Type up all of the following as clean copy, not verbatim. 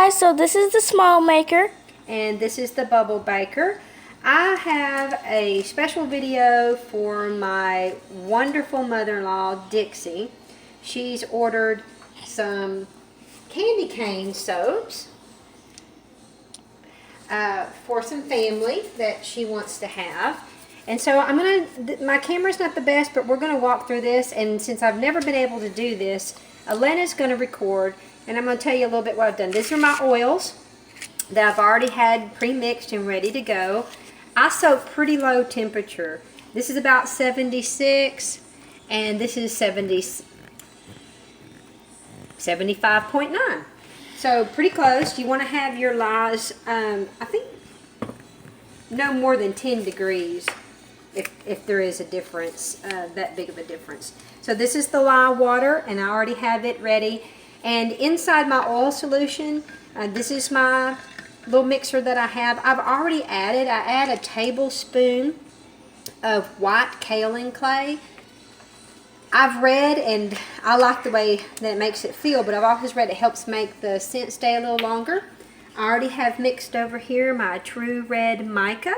guys, so this is the small maker. And this is the bubble baker. I have a special video for my wonderful mother-in-law, Dixie. She's ordered some candy cane soaps for some family that she wants to have. And so my camera's not the best, but we're gonna walk through this, and since I've never been able to do this, Elena's gonna record, and I'm gonna tell you a little bit what I've done. These are my oils that I've already had pre-mixed and ready to go. I soak pretty low temperature. This is about 76, and this is 75.9. So pretty close. You want to have your lyes, I think, no more than 10 degrees if there is a difference, that big of a difference. So this is the lye water, and I already have it ready. And inside my oil solution, this is my little mixer that I have. I've already added, I add a tablespoon of white kaolin clay. I've read, and I like the way that it makes it feel, but I've always read it helps make the scent stay a little longer. I already have mixed over here my True Red Mica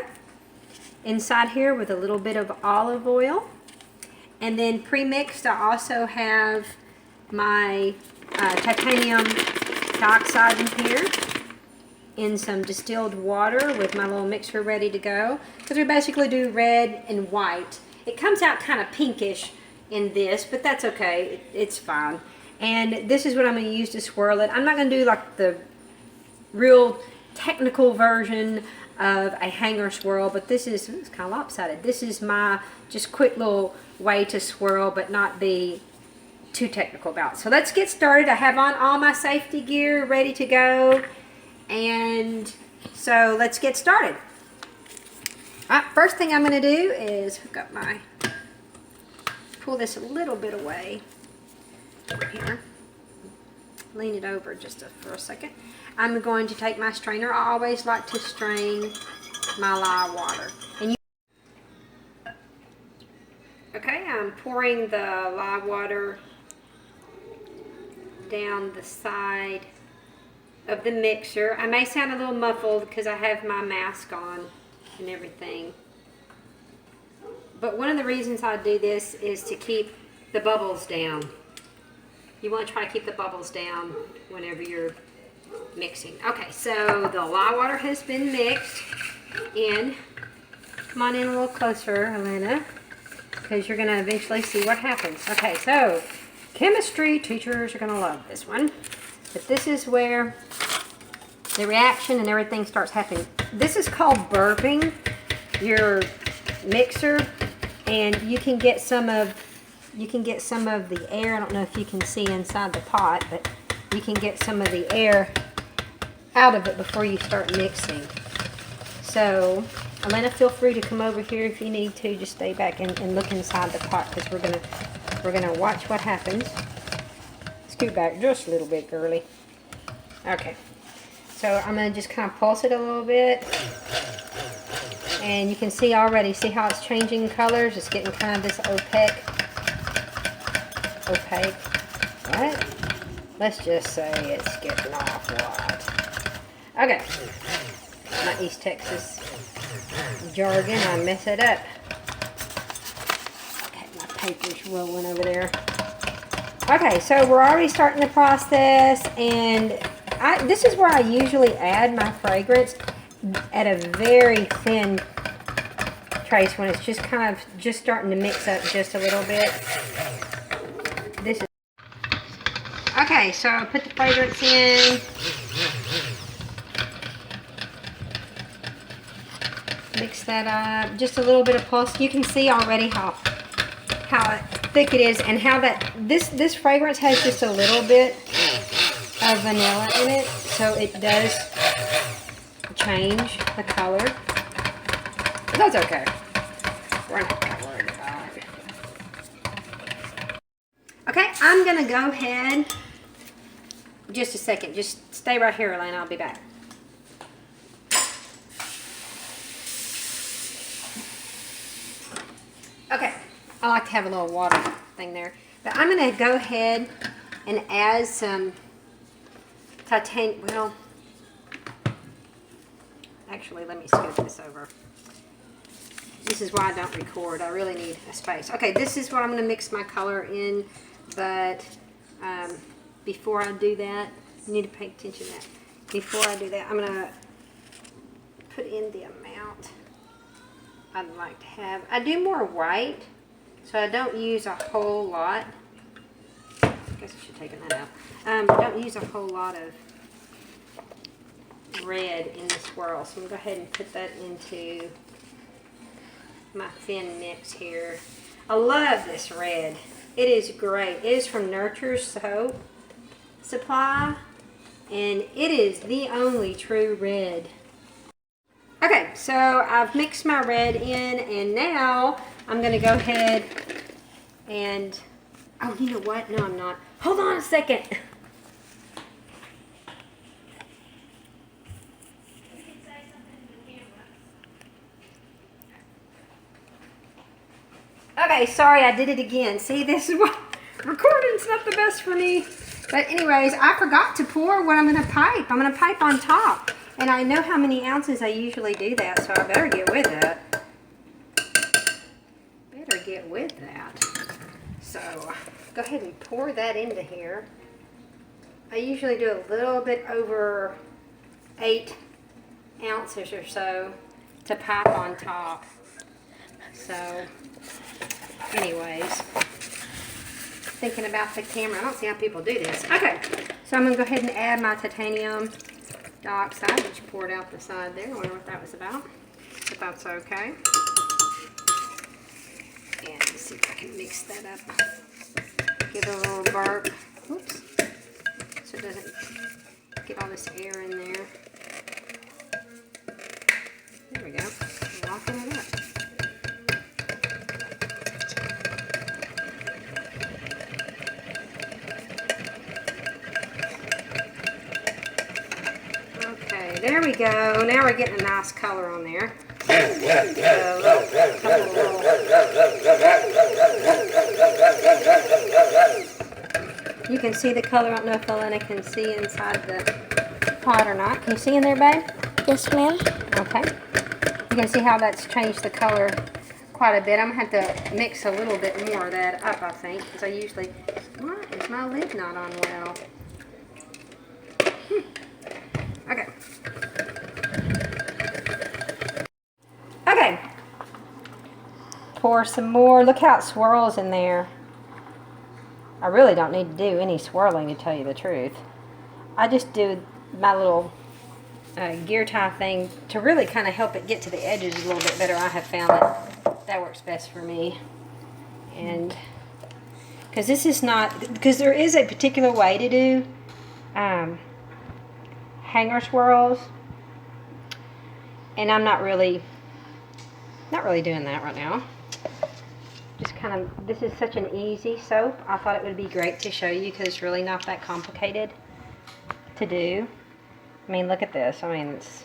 inside here with a little bit of olive oil. And then pre-mixed, I also have my titanium dioxide in here in some distilled water with my little mixer ready to go. Because we basically do red and white. It comes out kind of pinkish in this, but that's okay. It's fine. And this is what I'm going to use to swirl it. I'm not going to do like the real technical version of a hanger swirl, but this is, it's kind of lopsided. This is my just quick little way to swirl but not be too technical about it. So let's get started. I have on all my safety gear ready to go, and so let's get started. All right, first thing I'm going to do is hook up my, pull this a little bit away over here, lean it over just for a second. I'm going to take my strainer. I always like to strain my lye water. And okay, I'm pouring the lye water down the side of the mixer. I may sound a little muffled because I have my mask on and everything. But one of the reasons I do this is to keep the bubbles down. You want to try to keep the bubbles down whenever you're mixing. Okay, so the lye water has been mixed in. Come on in a little closer, Elena, because you're going to eventually see what happens. Okay, so chemistry teachers are going to love this one. But this is where the reaction and everything starts happening. This is called burping your mixer, and you can get some of the air. I don't know if you can see inside the pot, but you can get some of the air out of it before you start mixing. So Elena, feel free to come over here if you need to. Just stay back and look inside the pot, because we're gonna watch what happens. Scoot back just a little bit, girly. Okay, so I'm gonna just kind of pulse it a little bit, and you can see already, see how it's changing colors. It's getting kind of this opaque, what? Let's just say it's getting off white. Okay, my East Texas jargon, I mess it up. Okay, my paper's rolling over there. Okay, so we're already starting the process, and this is where I usually add my fragrance at a very thin trace when it's just kind of just starting to mix up just a little bit. This is okay, so I put the fragrance in. Mix that up, just a little bit of pulse. You can see already how thick it is, and how that this fragrance has just a little bit of vanilla in it, so it does change the color. But that's okay. We're not that worried about it. Okay, I'm gonna go ahead. Just a second. Just stay right here, Elena. I'll be back. Okay, I like to have a little water thing there. But I'm going to go ahead and add some titanium, well, Actually, let me scoot this over. This is why I don't record. I really need a space. Okay, this is what I'm going to mix my color in, but before I do that, you need to pay attention to that. Before I do that, I'm going to put in the amount I'd like to have. I do more white, so I don't use a whole lot. I guess I should have taken that out. I don't use a whole lot of red in the swirl, so I'm going to go ahead and put that into my thin mix here. I love this red. It is great. It is from Nurture Soap Supply, and it is the only true red. Okay, so I've mixed my red in, and now I'm going to go ahead and, oh, you know what? No, I'm not. Hold on a second. Okay, sorry, I did it again. See, this is what, recording's not the best for me. But anyways, I forgot to pour what I'm going to pipe. I'm going to pipe on top. And I know how many ounces I usually do that, so I better get with it. Better get with that. So, go ahead and pour that into here. I usually do a little bit over 8 ounces or so to pipe on top. So, anyways, thinking about the camera, I don't see how people do this. Okay, so I'm going to go ahead and add my titanium dioxide, which poured out the side there. I wonder what that was about, but that's okay. And let's see if I can mix that up. Give it a little burp. Oops. So it doesn't get all this air in there. There we go. Locking it up. There we go. Now we're getting a nice color on there. You can see the color. I don't know if Elena can see inside the pot or not. Can you see in there, babe? Yes, ma'am. Okay. You can see how that's changed the color quite a bit. I'm going to have to mix a little bit more of that up, I think, because I usually... Why is my lid not on well? Okay. Okay. Pour some more. Look how it swirls in there. I really don't need to do any swirling, to tell you the truth. I just do my little gear tie thing to really kind of help it get to the edges a little bit better. I have found that works best for me. And because this is not, because there is a particular way to do hanger swirls, and I'm not really doing that right now. Just kind of, this is such an easy soap. I thought it would be great to show you because it's really not that complicated to do. I mean, look at this. I mean, it's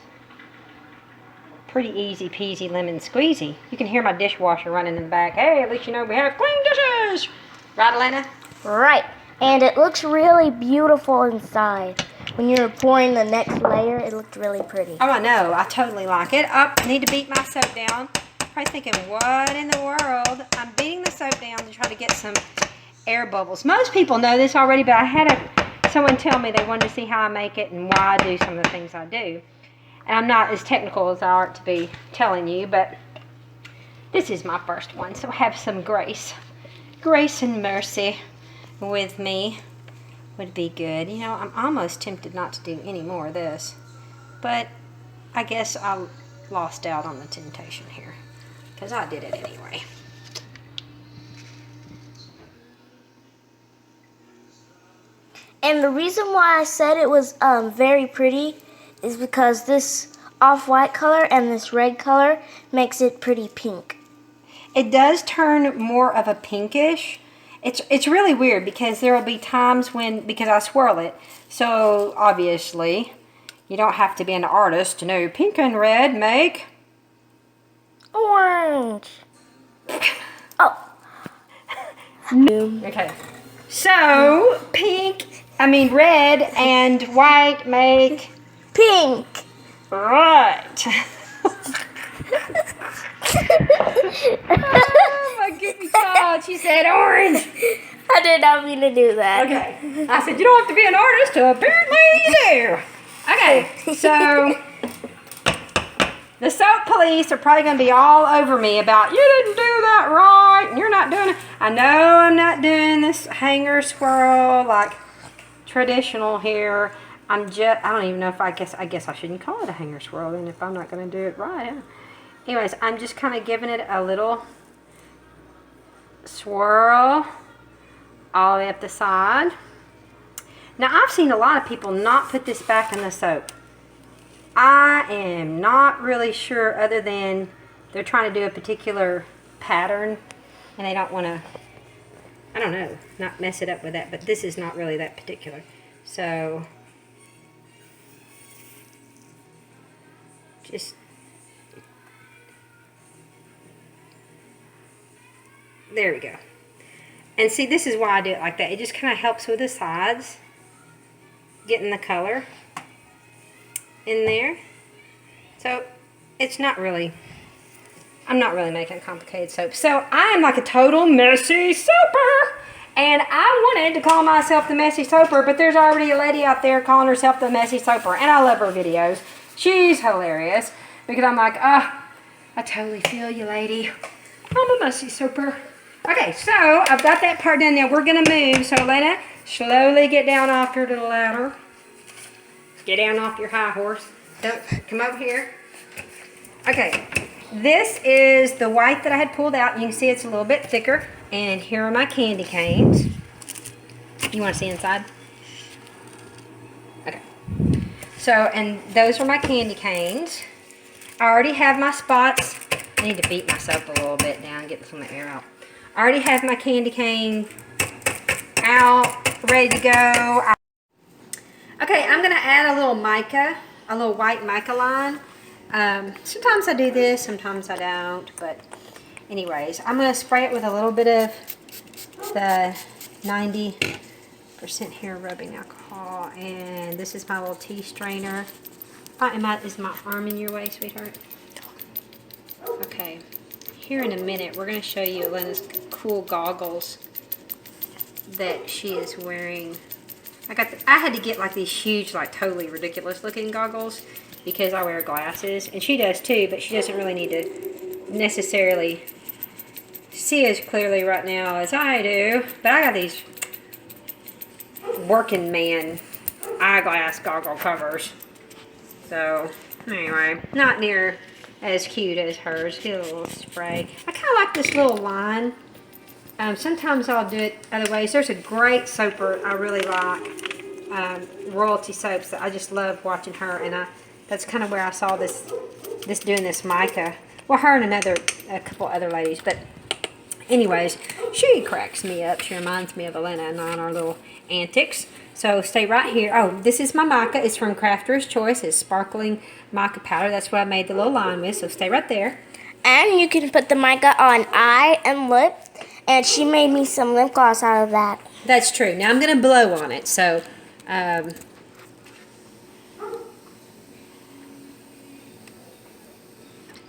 pretty easy peasy lemon squeezy. You can hear my dishwasher running in the back. Hey, at least you know we have clean dishes. Right, Elena? Right. And it looks really beautiful inside. When you're pouring the next layer, it looked really pretty. Oh, I know. I totally like it. I need to beat my soap down. Probably thinking, what in the world? I'm beating the soap down to try to get some air bubbles. Most people know this already, but I had someone tell me they wanted to see how I make it and why I do some of the things I do. And I'm not as technical as I ought to be telling you, but this is my first one, so have some grace. Grace and mercy with me would be good. You know, I'm almost tempted not to do any more of this, but I guess I lost out on the temptation here because I did it anyway. And the reason why I said it was very pretty is because this off-white color and this red color makes it pretty pink. It does turn more of a pinkish. It's really weird because there will be times when, because I swirl it, so obviously you don't have to be an artist to know pink and red make orange. Oh. Okay. So red and white make pink. Right. Oh my goodness God, she said orange. I did not mean to do that. Okay. I said, you don't have to be an artist. Apparently you do. Okay, so the soap police are probably going to be all over me about, you didn't do that right, and you're not doing it. I know I'm not doing this hanger swirl like traditional here. I don't even know if I guess I shouldn't call it a hanger swirl then if I'm not going to do it right. Anyways, I'm just kind of giving it a little swirl all the way up the side. Now, I've seen a lot of people not put this back in the soap. I am not really sure, other than they're trying to do a particular pattern and they don't want to, I don't know, not mess it up with that, but this is not really that particular. So, just, there we go. And see, this is why I do it like that. It just kind of helps with the sides, getting the color in there. So it's not really, I'm not really making complicated soap. So I am like a total messy soaper. And I wanted to call myself the messy soaper, but there's already a lady out there calling herself the messy soaper. And I love her videos. She's hilarious. Because I'm like, I totally feel you, lady. I'm a messy soaper. Okay, so I've got that part done now. We're going to move. So Elena, slowly get down off your little ladder. Get down off your high horse. Don't come over here. Okay, this is the white that I had pulled out. You can see it's a little bit thicker. And here are my candy canes. You want to see inside? Okay. So, and those are my candy canes. I already have my spots. I need to beat my soap a little bit down, get some of the air out. I already have my candy cane out, ready to go. Okay, I'm going to add a little mica, a little white mica line. Sometimes I do this, sometimes I don't, but anyways, I'm going to spray it with a little bit of the 90% hair rubbing alcohol, and this is my little tea strainer. Is my arm in your way, sweetheart? Okay, here in a minute, we're going to show you Elena's cool goggles that she is wearing. I had to get like these huge, like totally ridiculous looking goggles because I wear glasses, and she does too, but she doesn't really need to necessarily see as clearly right now as I do. But I got these working man eyeglass goggle covers. So anyway, not near as cute as hers. Get a little spray. I kind of like this little line. Sometimes I'll do it other ways. There's a great soaper I really like, Royalty Soaps, that I just love watching her, and that's kind of where I saw this doing this mica. Well, her and a couple other ladies, but anyways, she cracks me up. She reminds me of Elena and I on our little antics. So stay right here. Oh, this is my mica. It's from Crafter's Choice. It's sparkling mica powder. That's what I made the little line with, so stay right there. And you can put the mica on eye and lip. And she made me some lip gloss out of that. That's true. Now I'm going to blow on it. So,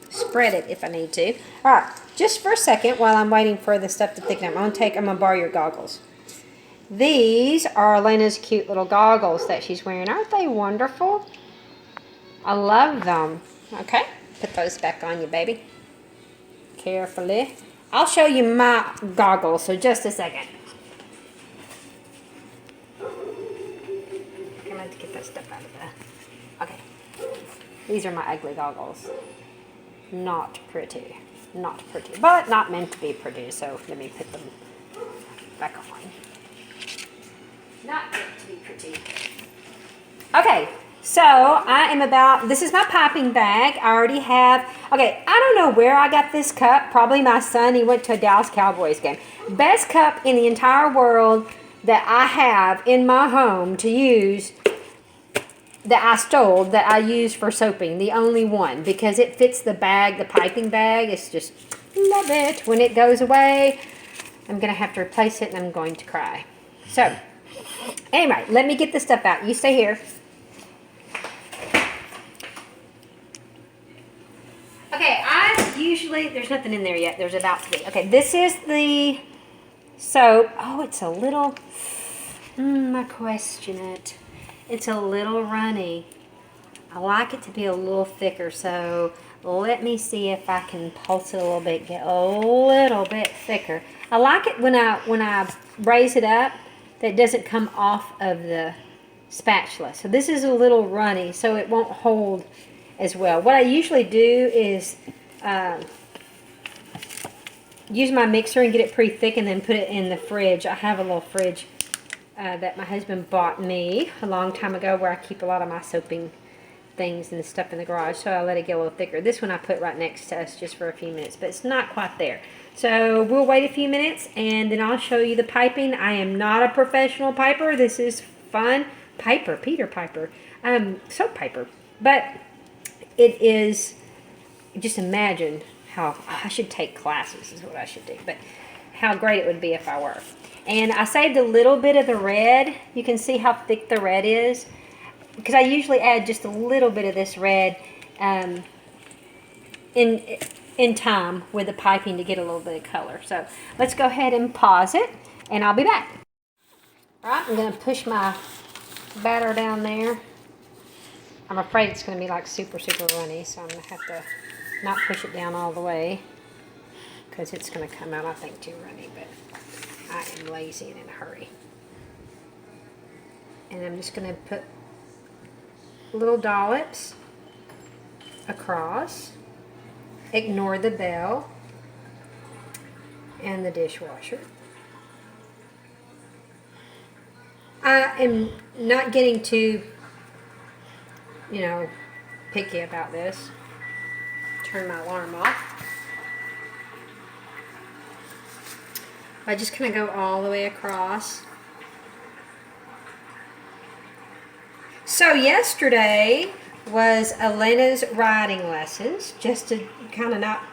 spread it if I need to. All right. Just for a second while I'm waiting for the stuff to thicken up, I'm going to borrow your goggles. These are Elena's cute little goggles that she's wearing. Aren't they wonderful? I love them. Okay. Put those back on you, baby. Carefully. I'll show you my goggles, so just a second. I'm going to get that stuff out of there. Okay. These are my ugly goggles. Not pretty. Not pretty. But not meant to be pretty, so let me put them back on. Not meant to be pretty. Okay. So, this is my piping bag. I already have, okay, I don't know where I got this cup. Probably my son, he went to a Dallas Cowboys game. Best cup in the entire world that I have in my home to use, that I stole, that I use for soaping. The only one, because it fits the bag, the piping bag. It's just, love it. When it goes away, I'm going to have to replace it and I'm going to cry. So, anyway, let me get the stuff out. You stay here. usually, there's nothing in there yet. There's about to be. Okay, this is the soap. Oh, it's a little, I question it. It's a little runny. I like it to be a little thicker, so let me see if I can pulse it a little bit, get a little bit thicker. I like it when I raise it up, that it doesn't come off of the spatula. So this is a little runny, so it won't hold as well. What I usually do is use my mixer and get it pretty thick and then put it in the fridge. I have a little fridge that my husband bought me a long time ago where I keep a lot of my soaping things and stuff in the garage, so I let it get a little thicker. This one I put right next to us just for a few minutes, but it's not quite there. So we'll wait a few minutes and then I'll show you the piping. I am not a professional piper. This is fun. Piper, Peter Piper, soap piper. But it is, just imagine how, I should take classes is what I should do, but how great it would be if I were. And I saved a little bit of the red. You can see how thick the red is, because I usually add just a little bit of this red in time with the piping to get a little bit of color. So let's go ahead and pause it, and I'll be back. All right, I'm going to push my batter down there. I'm afraid it's going to be like super runny, so I'm going to have to not push it down all the way, because it's going to come out, I think, too runny, but I am lazy and in a hurry. And I'm just going to put little dollops across. Ignore the bell and the dishwasher. I am not getting too, picky about this. Turn my alarm off. I just kind of go all the way across. So yesterday was Elena's riding lessons, just to kind of not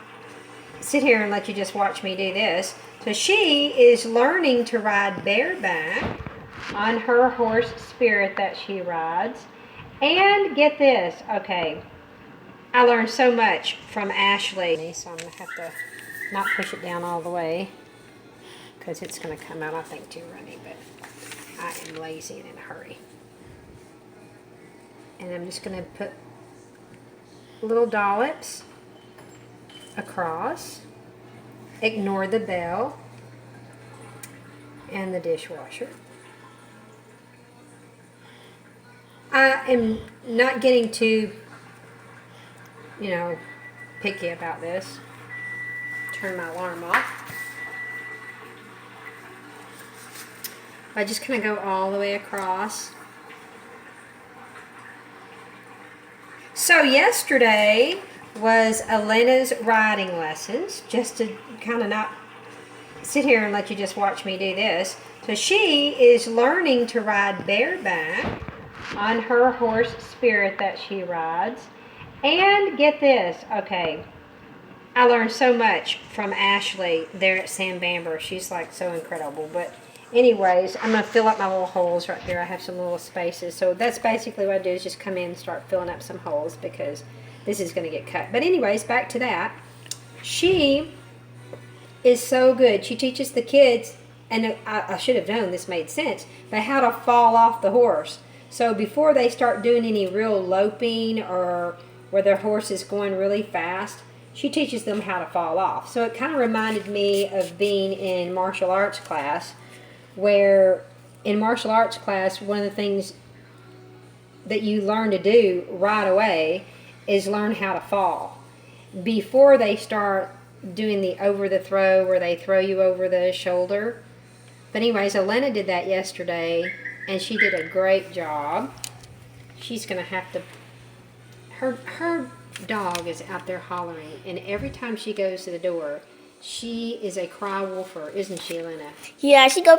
sit here and let you just watch me do this. So she is learning to ride bareback on her horse Spirit that she rides. And get this, okay, I learned so much from Ashley. So I'm going to have to not push it down all the way, because it's going to come out, I think, too runny, but I am lazy and in a hurry. And I'm just going to put little dollops across. Ignore the bell and the dishwasher. I am not getting too, picky about this. Turn my alarm off. I just kind of go all the way across. So yesterday was Elena's riding lessons, just to kind of not sit here and let you just watch me do this. So she is learning to ride bareback on her horse Spirit that she rides. And get this, okay, I learned so much from Ashley there at Sam Bamber. She's like so incredible. But anyways, I'm going to fill up my little holes right there. I have some little spaces. So that's basically what I do, is just come in and start filling up some holes, because this is going to get cut. But anyways, back to that. She is so good. She teaches the kids, and I should have known this made sense, but how to fall off the horse. So before they start doing any real loping or where their horse is going really fast, she teaches them how to fall off. So it kind of reminded me of being in martial arts class, where in martial arts class, one of the things that you learn to do right away is learn how to fall. Before they start doing the over the throw, where they throw you over the shoulder. But anyways, Elena did that yesterday, and she did a great job. She's going to have to, her dog is out there hollering, and every time she goes to the door, she is a cry wolfer, isn't she, Elena? Yeah, she goes.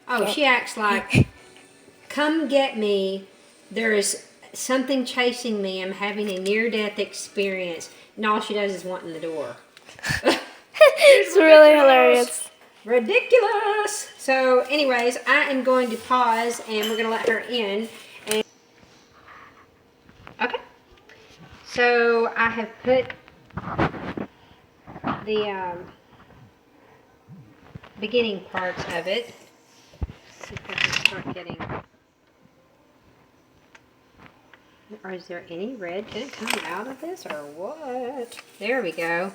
Oh, she acts like, come get me. There is something chasing me. I'm having a near-death experience. And all she does is want in the door. It's really hilarious. Ridiculous. So anyways, I am going to pause, and we're going to let her in. And okay. So I have put the beginning parts of it. See if I can start getting. Or is there any red going to come out of this or what? There we go.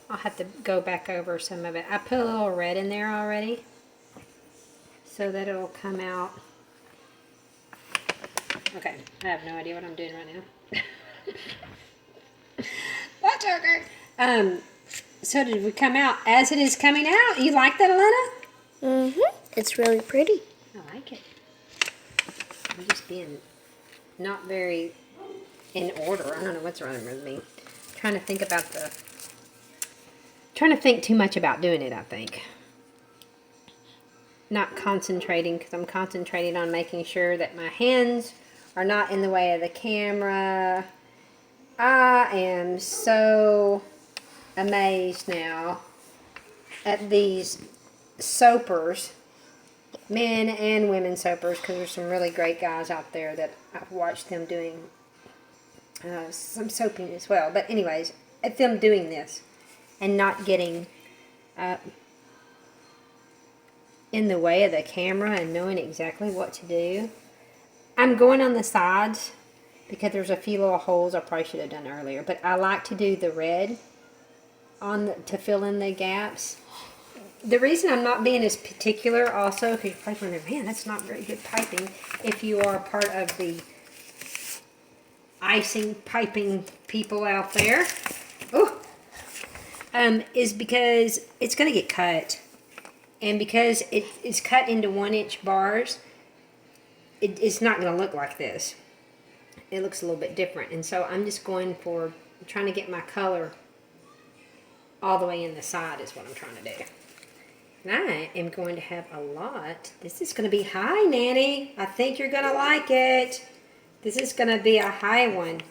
I'll have to go back over some of it. I put a little red in there already so that it'll come out. Okay, I have no idea what I'm doing right now. That's okay. So did we come out as it is coming out? You like that, Elena? Mm-hmm. It's really pretty. I like it. I'm just being not very in order. I don't know what's wrong with me. Trying to think too much about doing it, I think. Not concentrating, because I'm concentrating on making sure that my hands are not in the way of the camera. I am so amazed now at these soapers, men and women soapers, because there's some really great guys out there that I've watched them doing some soaping as well. But anyways, at them doing this and not getting in the way of the camera and knowing exactly what to do. I'm going on the sides because there's a few little holes I probably should have done earlier. But I like to do the red to fill in the gaps. The reason I'm not being as particular also, because you're probably wondering, man, that's not very good piping. If you are part of the icing piping people out there, is because it's going to get cut. And because it's cut into 1-inch bars, it's not going to look like this. It looks a little bit different. And so I'm just trying to get my color all the way in the side is what I'm trying to do. And I am going to have a lot. This is going to be high, Nanny. I think you're going to like it. This is going to be a high one.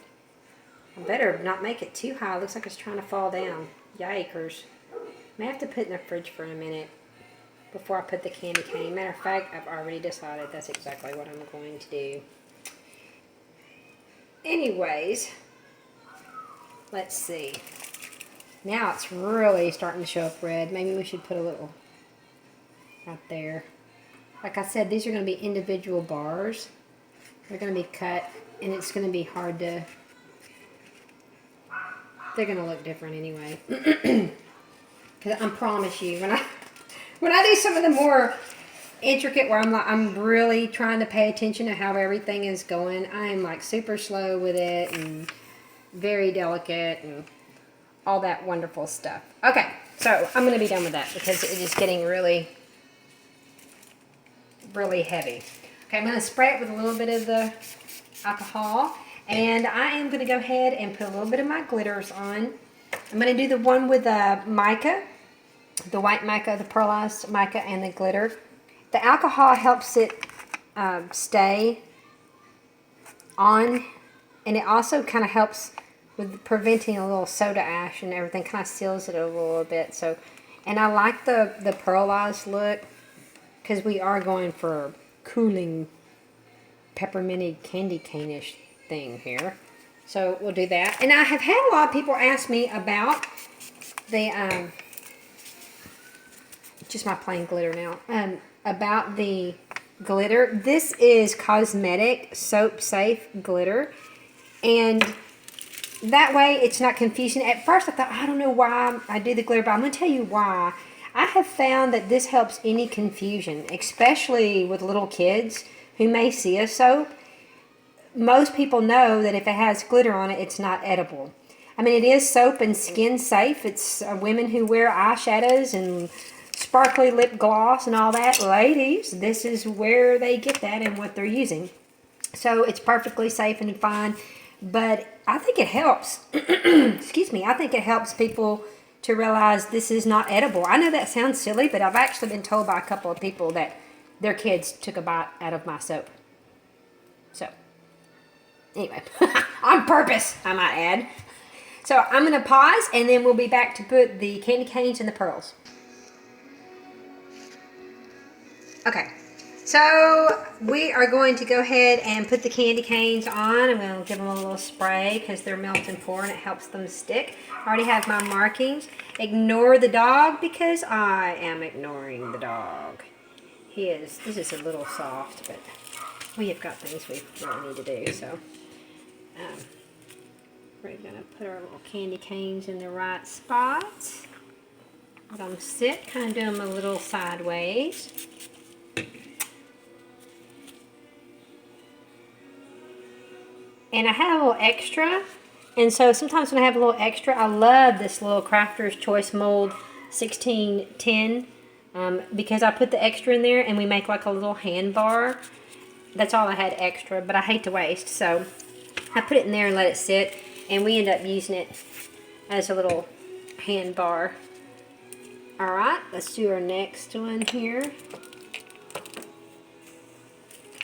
I better not make it too high. It looks like it's trying to fall down. Yikers. I may have to put it in the fridge for a minute before I put the candy cane. Matter of fact, I've already decided that's exactly what I'm going to do. Anyways, let's see. Now it's really starting to show up red. Maybe we should put a little right there. Like I said, these are going to be individual bars. They're going to be cut, and it's going to be hard to... They're going to look different anyway. Because I promise you, when I do some of the more intricate, where I'm really trying to pay attention to how everything is going, I am like super slow with it and very delicate and all that wonderful stuff. Okay, so I'm going to be done with that because it is getting really, really heavy. Okay, I'm going to spray it with a little bit of the alcohol, and I am going to go ahead and put a little bit of my glitters on. I'm going to do the one with the mica, the white mica, the pearlized mica, and the glitter. The alcohol helps it stay on, and it also kind of helps with preventing a little soda ash and everything. Kind of seals it a little bit. So, and I like the pearlized look because we are going for cooling pepperminty candy cane-ish thing here. So we'll do that. And I have had a lot of people ask me about the just my plain glitter now. About the glitter. This is cosmetic soap safe glitter, and that way it's not confusing. At first I thought, I don't know why I do the glitter, but I'm going to tell you why. I have found that this helps any confusion, especially with little kids who may see a soap. Most people know that if it has glitter on it, it's not edible. I mean, it is soap and skin safe. It's women who wear eyeshadows and sparkly lip gloss and all that. Ladies, this is where they get that and what they're using. So it's perfectly safe and fine. But I think it helps. Excuse me. I think it helps people to realize this is not edible. I know that sounds silly, but I've actually been told by a couple of people that their kids took a bite out of my soap. So, anyway, on purpose, I might add. So I'm going to pause, and then we'll be back to put the candy canes and the pearls. Okay, So we are going to go ahead and put the candy canes on. I'm going to give them a little spray because they're melting pour and it helps them stick. I already have my markings. Ignore the dog because I am ignoring the dog. This is a little soft, but we have got things we really need to do. So we're going to put our little candy canes in the right spots. Let them sit, kind of do them a little sideways. And I have a little extra, and so sometimes when I have a little extra, I love this little Crafter's Choice Mold 1610 because I put the extra in there and we make like a little hand bar. That's all I had extra, but I hate to waste, so I put it in there and let it sit, and we end up using it as a little hand bar. Alright, let's do our next one here.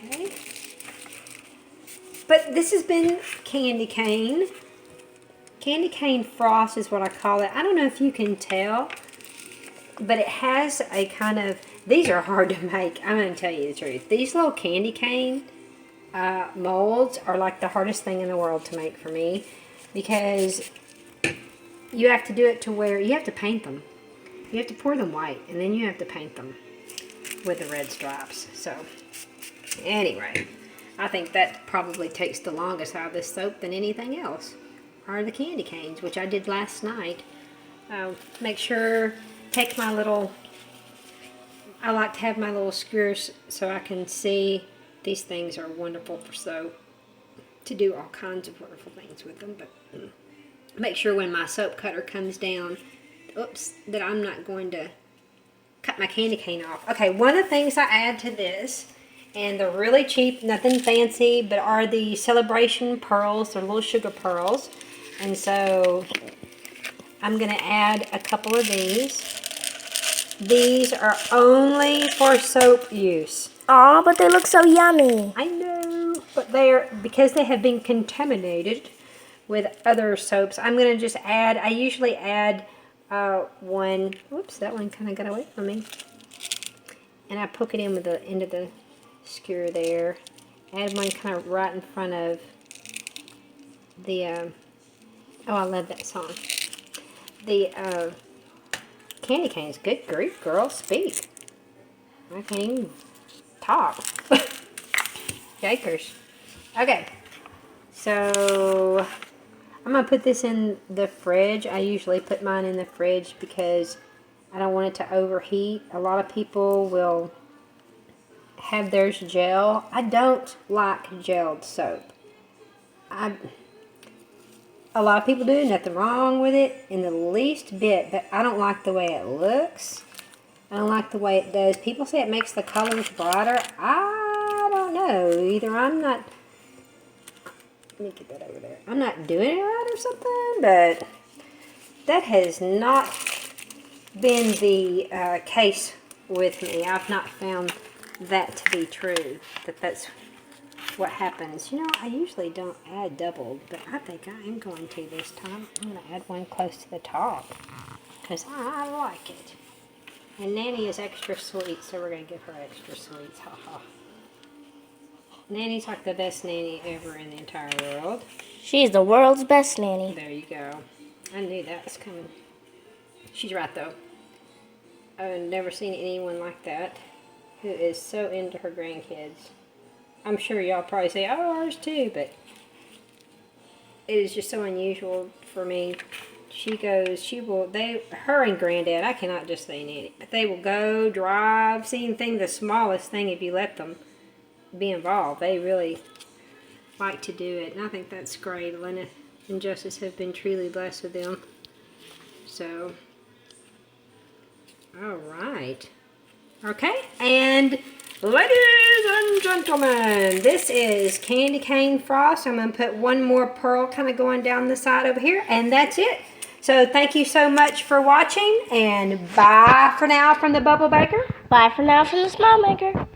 Okay. But this has been candy cane. Candy cane frost is what I call it. I don't know if you can tell, but it has a kind of, these are hard to make. I'm going to tell you the truth. These little candy cane molds are like the hardest thing in the world to make for me because you have to do it to where you have to paint them. You have to pour them white and then you have to paint them with the red stripes. So anyway, I think that probably takes the longest out of this soap than anything else, are the candy canes, which I did last night. Make sure, take my little, I like to have my little skewers so I can see. These things are wonderful for soap, to do all kinds of wonderful things with them, but make sure when my soap cutter comes down, oops, that I'm not going to cut my candy cane off. Okay, one of the things I add to this, and they're really cheap, nothing fancy, but are the Celebration pearls. They're little sugar pearls. And so I'm going to add a couple of these. These are only for soap use. Aw, but they look so yummy. I know, but they're, because they have been contaminated with other soaps, I'm going to just add, I usually add one, whoops, that one kind of got away from me. And I poke it in with the end of the skewer there. Add one kind of right in front of the, oh, I love that song. The candy canes. Good grief, girl, speak. I can't even talk. Yakers. Okay, so I'm going to put this in the fridge. I usually put mine in the fridge because I don't want it to overheat. A lot of people will have theirs gel. I don't like gelled soap. A lot of people do, nothing wrong with it in the least bit, but I don't like the way it looks. I don't like the way it does. People say it makes the colors brighter. I don't know. Either I'm not, let me get that over there. I'm not doing it right or something, but that has not been the case with me. I've not found that to be true, that's what happens. You know, I usually don't add double, but I think I am going to this time. I'm going to add one close to the top because I like it. And Nanny is extra sweet, so we're going to give her extra sweets. Ha ha. Nanny's like the best nanny ever in the entire world. She's the world's best nanny. There you go. I knew that was coming. She's right, though. I've never seen anyone like that who is so into her grandkids. I'm sure y'all probably say, oh, ours too, but it is just so unusual for me. Her and Granddad, I cannot just say Nanny, but they will go, drive, see anything, the smallest thing, if you let them be involved. They really like to do it, and I think that's great. Elena and Justice have been truly blessed with them. So, all right. Okay, and ladies and gentlemen, this is candy cane frost. I'm going to put one more pearl kind of going down the side over here, and that's it. So thank you so much for watching, and bye for now from the Bubble Baker. Bye for now from the Smile Maker.